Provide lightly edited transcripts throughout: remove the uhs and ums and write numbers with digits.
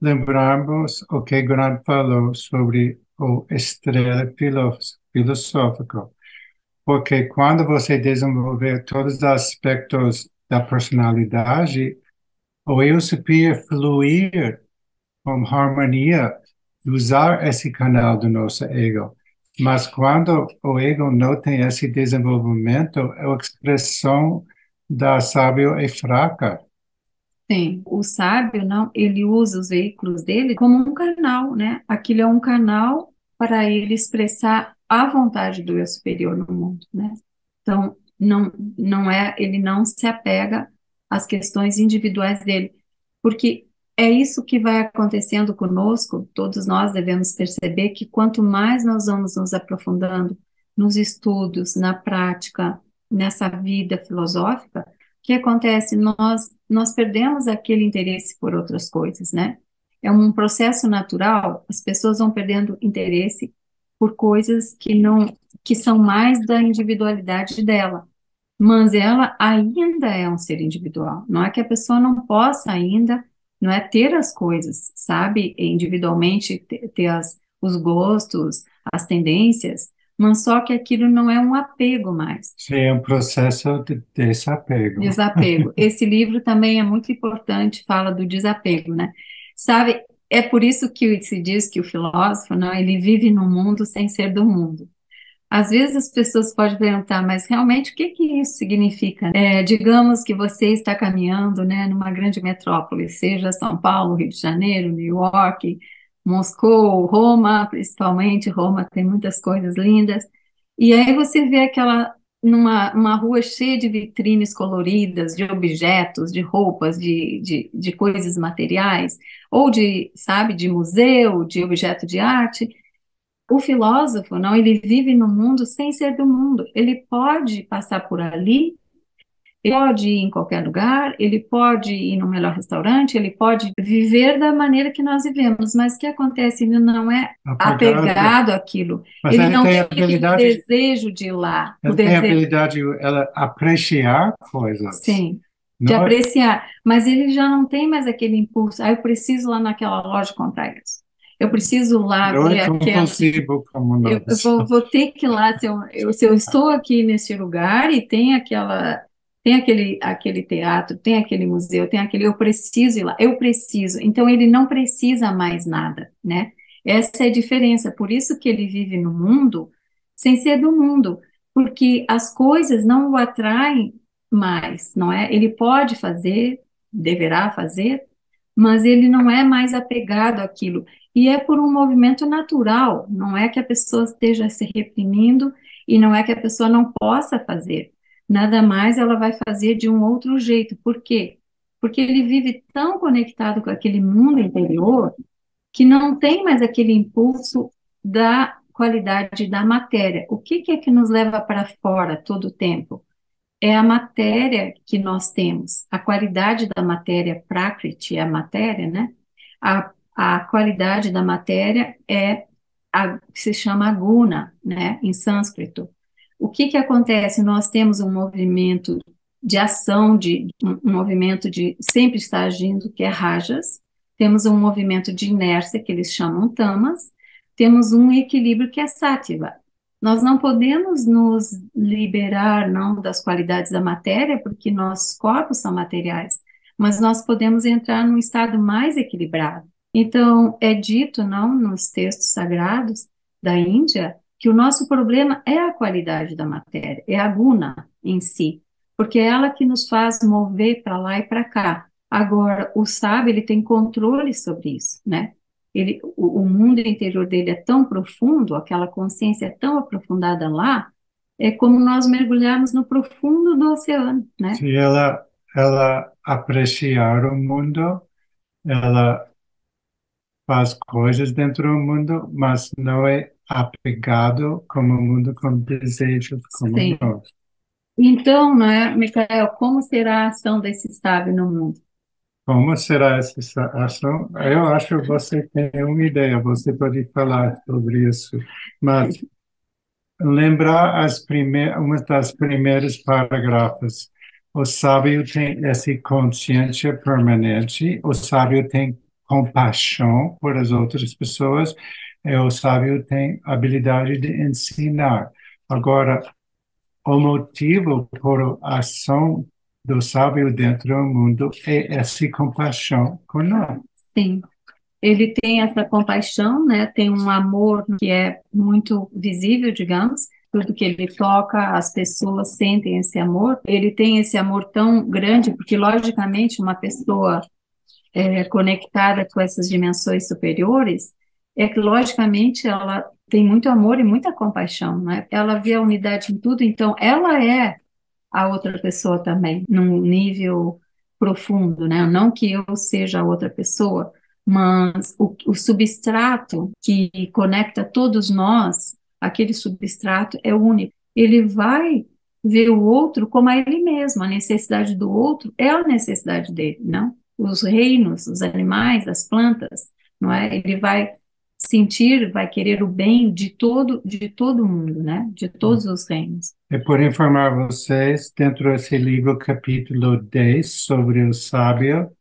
lembrarmos o que Grant falou sobre o estrela filosófico, porque quando você desenvolver todos os aspectos da personalidade, o eu superior fluir com harmonia, usar esse canal do nosso ego. Mas quando o ego não tem esse desenvolvimento, a expressão da sábio é fraca. Sim, o sábio, não, ele usa os veículos dele como um canal, né? Aquilo é um canal para ele expressar a vontade do eu superior no mundo, né? Então, não é, ele não se apega às questões individuais dele, porque é isso que vai acontecendo conosco, todos nós devemos perceber que quanto mais nós vamos nos aprofundando nos estudos, na prática, nessa vida filosófica, o que acontece? Nós perdemos aquele interesse por outras coisas, né? É um processo natural, as pessoas vão perdendo interesse por coisas que são mais da individualidade dela. Mas ela ainda é um ser individual. Não é que a pessoa não possa ainda, não é ter as coisas, sabe? Individualmente, ter os gostos, as tendências, mas só que aquilo não é um apego mais. Sim, é um processo de desapego. Desapego. Esse livro também é muito importante, fala do desapego, né? Sabe, é por isso que se diz que o filósofo, não, ele vive no mundo sem ser do mundo. Às vezes as pessoas podem perguntar, mas realmente o que que isso significa? Digamos que você está caminhando, né, numa grande metrópole, seja São Paulo, Rio de Janeiro, New York, Moscou, Roma, principalmente, Roma tem muitas coisas lindas, e aí você vê aquela, numa uma rua cheia de vitrines coloridas, de objetos, de roupas, de coisas materiais, ou de, sabe, de museu, de objeto de arte, o filósofo, não, ele vive no mundo sem ser do mundo. Ele pode passar por ali, ele pode ir em qualquer lugar, ele pode ir no melhor restaurante, ele pode viver da maneira que nós vivemos, mas o que acontece? Ele não é Apegado, apegado àquilo. mas Ele não tem aquele desejo de ir lá, o ele tem a desejo, habilidade de ela apreciar coisas. sim, de Não é, apreciar, mas ele já não tem mais aquele impulso. Ah, eu preciso lá naquela loja comprar isso. Eu preciso lá não é ver aquela. compulsivo como Eu nós. vou ter que ir lá, se eu estou aqui nesse lugar e tem aquele teatro, tem aquele museu, tem aquele, eu preciso ir lá, eu preciso. Então ele não precisa mais nada, né? Essa é a diferença. Por isso que ele vive no mundo sem ser do mundo, porque as coisas não o atraem mais, não é? Ele pode fazer, deverá fazer, mas ele não é mais apegado àquilo. E é por um movimento natural, não é que a pessoa esteja se reprimindo e não é que a pessoa não possa fazer. Nada mais ela vai fazer de um outro jeito. Por quê? Porque ele vive tão conectado com aquele mundo interior que não tem mais aquele impulso da qualidade da matéria. O que que é que nos leva para fora todo o tempo? É a matéria que nós temos, a qualidade da matéria, Prakriti é a matéria, né? A qualidade da matéria é a que se chama guna, né, em sânscrito. O que que acontece? Nós temos um movimento de ação, um movimento de sempre estar agindo, que é rajas, temos um movimento de inércia, que eles chamam tamas, temos um equilíbrio que é sátiva. Nós não podemos nos liberar, não, das qualidades da matéria, porque nossos corpos são materiais, mas nós podemos entrar num estado mais equilibrado. Então, é dito, não, nos textos sagrados da Índia, que o nosso problema é a qualidade da matéria, é a guna em si, porque é ela que nos faz mover para lá e para cá. Agora, o sábio, ele tem controle sobre isso, né? O mundo interior dele é tão profundo, aquela consciência é tão aprofundada lá, é como nós mergulharmos no profundo do oceano, né? Se ela apreciar o mundo, ela faz coisas dentro do mundo, mas não é apegado como o mundo com desejos como Sim. nós. Então, né, Micael, como será a ação desse sábio no mundo? Como será essa ação? Eu acho que você tem uma ideia, você pode falar sobre isso, mas lembrar uma das primeiras parágrafos. O sábio tem essa consciência permanente, o sábio tem compaixão por as outras pessoas, e o sábio tem a habilidade de ensinar. Agora, o motivo por a ação do sábio dentro do mundo é essa compaixão com nós. Sim. Ele tem essa compaixão, né? Tem um amor que é muito visível, digamos. Tudo que ele toca, as pessoas sentem esse amor. Ele tem esse amor tão grande, porque, logicamente, uma pessoa conectada com essas dimensões superiores, é que, logicamente, ela tem muito amor e muita compaixão, né? Ela vê a unidade em tudo, então, ela é a outra pessoa também, num nível profundo, né? Não que eu seja a outra pessoa, mas o substrato que conecta todos nós, aquele substrato é único. Ele vai ver o outro como a ele mesmo, a necessidade do outro é a necessidade dele, não? Os reinos, os animais, as plantas, não é? Ele vai sentir, vai querer o bem de todo mundo, né? De todos os reinos. E por informar vocês, dentro desse livro, capítulo 10, sobre o sábio,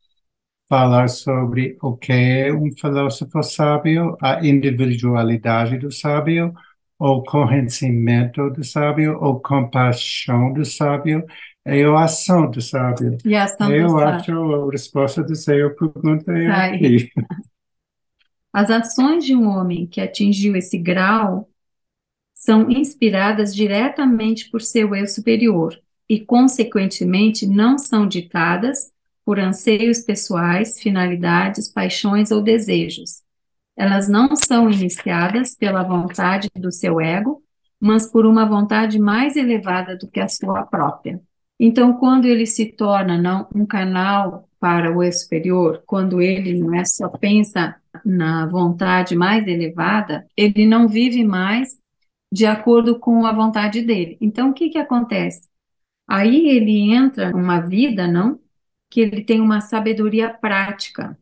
falar sobre o que é um filósofo sábio, a individualidade do sábio, o conhecimento do sábio, a compaixão do sábio e a ação do sábio. E a ação do Eu sábio. acho a resposta da sua pergunta é Tá aí. aqui. As ações de um homem que atingiu esse grau são inspiradas diretamente por seu eu superior e, consequentemente, não são ditadas por anseios pessoais, finalidades, paixões ou desejos. Elas não são iniciadas pela vontade do seu ego, mas por uma vontade mais elevada do que a sua própria. Então, quando ele se torna não um canal para o eu superior, quando ele não é só pensa na vontade mais elevada, ele não vive mais de acordo com a vontade dele. Então, o que que acontece? Aí ele entra numa vida, não? Que ele tem uma sabedoria prática.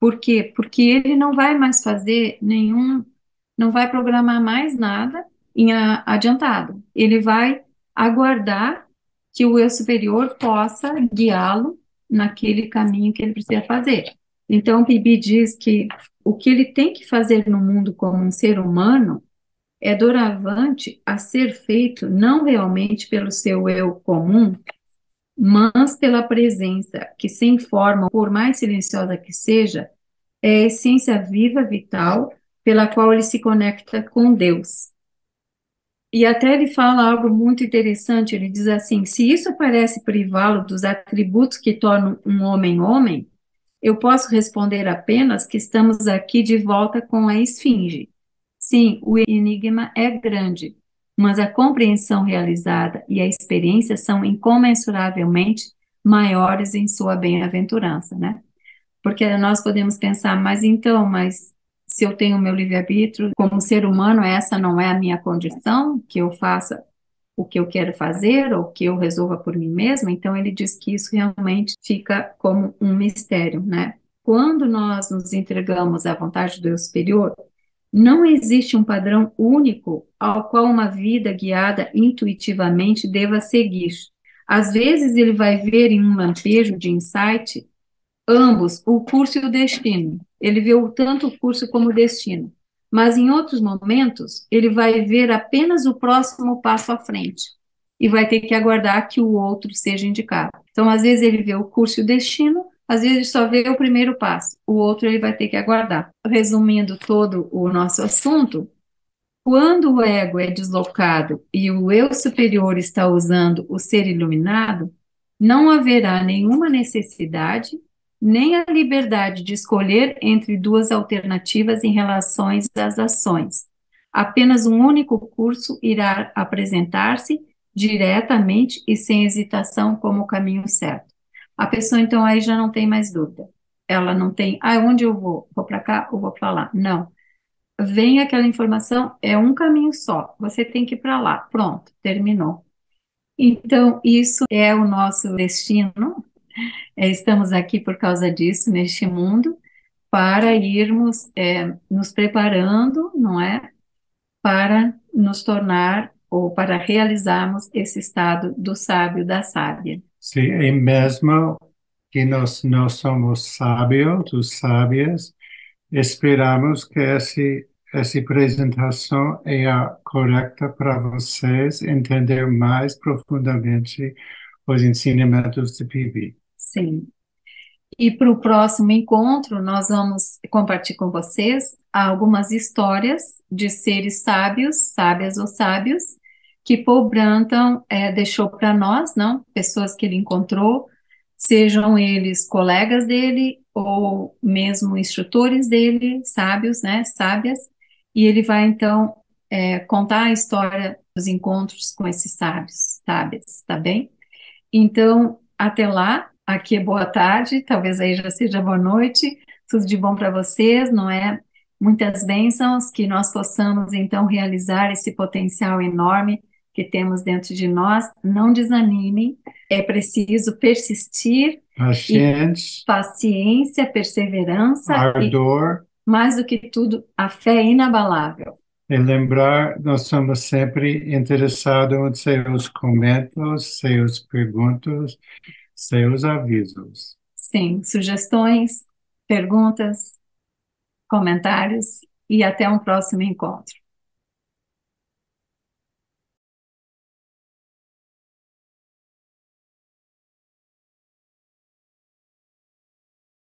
Por quê? Porque ele não vai mais fazer nenhum, não vai programar mais nada adiantado. Ele vai aguardar que o eu superior possa guiá-lo naquele caminho que ele precisa fazer. Então, o Bibi diz que o que ele tem que fazer no mundo como um ser humano é doravante a ser feito não realmente pelo seu eu comum, mas pela presença que, sem forma, por mais silenciosa que seja, é a essência viva, vital, pela qual ele se conecta com Deus. E até ele fala algo muito interessante, ele diz assim, se isso parece privá-lo dos atributos que tornam um homem homem, eu posso responder apenas que estamos aqui de volta com a esfinge. Sim, o enigma é grande, mas a compreensão realizada e a experiência são incomensuravelmente maiores em sua bem-aventurança, né? Porque nós podemos pensar, mas se eu tenho meu livre-arbítrio, como ser humano, essa não é a minha condição, que eu faça o que eu quero fazer ou que eu resolva por mim mesma, então ele diz que isso realmente fica como um mistério, né? Quando nós nos entregamos à vontade do eu superior, não existe um padrão único ao qual uma vida guiada intuitivamente deva seguir. Às vezes ele vai ver em um lampejo de insight ambos, o curso e o destino. Ele vê tanto o curso como o destino. Mas em outros momentos, ele vai ver apenas o próximo passo à frente e vai ter que aguardar que o outro seja indicado. Então, às vezes ele vê o curso e o destino, às vezes ele só vê o primeiro passo, o outro ele vai ter que aguardar. Resumindo todo o nosso assunto, quando o ego é deslocado e o eu superior está usando o ser iluminado, não haverá nenhuma necessidade, nem a liberdade de escolher entre duas alternativas em relação às ações. Apenas um único curso irá apresentar-se diretamente e sem hesitação como o caminho certo. A pessoa, então, aí já não tem mais dúvida. Ela não tem, onde eu vou? Vou para cá ou vou para lá? Não, vem aquela informação, é um caminho só, você tem que ir para lá, pronto, terminou. Então, isso é o nosso destino, estamos aqui por causa disso, neste mundo, para irmos nos preparando, não é? Para nos tornar, ou para realizarmos esse estado do sábio, da sábia. Sim, e mesmo que nós não somos sábios ou sábias. Esperamos que essa apresentação é a correta para vocês entender mais profundamente os ensinamentos de PB. Sim. E para o próximo encontro, nós vamos compartilhar com vocês algumas histórias de seres sábios, sábias ou sábios, que Paul Branton deixou para nós, não? Pessoas que ele encontrou, sejam eles colegas dele ou mesmo instrutores dele, sábios, né? Sábias. E ele vai então contar a história dos encontros com esses sábios, sábias, tá bem? Então, até lá, aqui é boa tarde, talvez aí já seja boa noite, tudo de bom para vocês, não é? Muitas bênçãos, que nós possamos então realizar esse potencial enorme que temos dentro de nós. Não desanimem, é preciso persistir e Pacientes, paciência, perseverança e, ardor, mais do que tudo, a fé é inabalável. e lembrar, nós somos sempre interessados em seus comentários, seus perguntas, seus avisos. Sim, sugestões, perguntas, comentários e até um próximo encontro.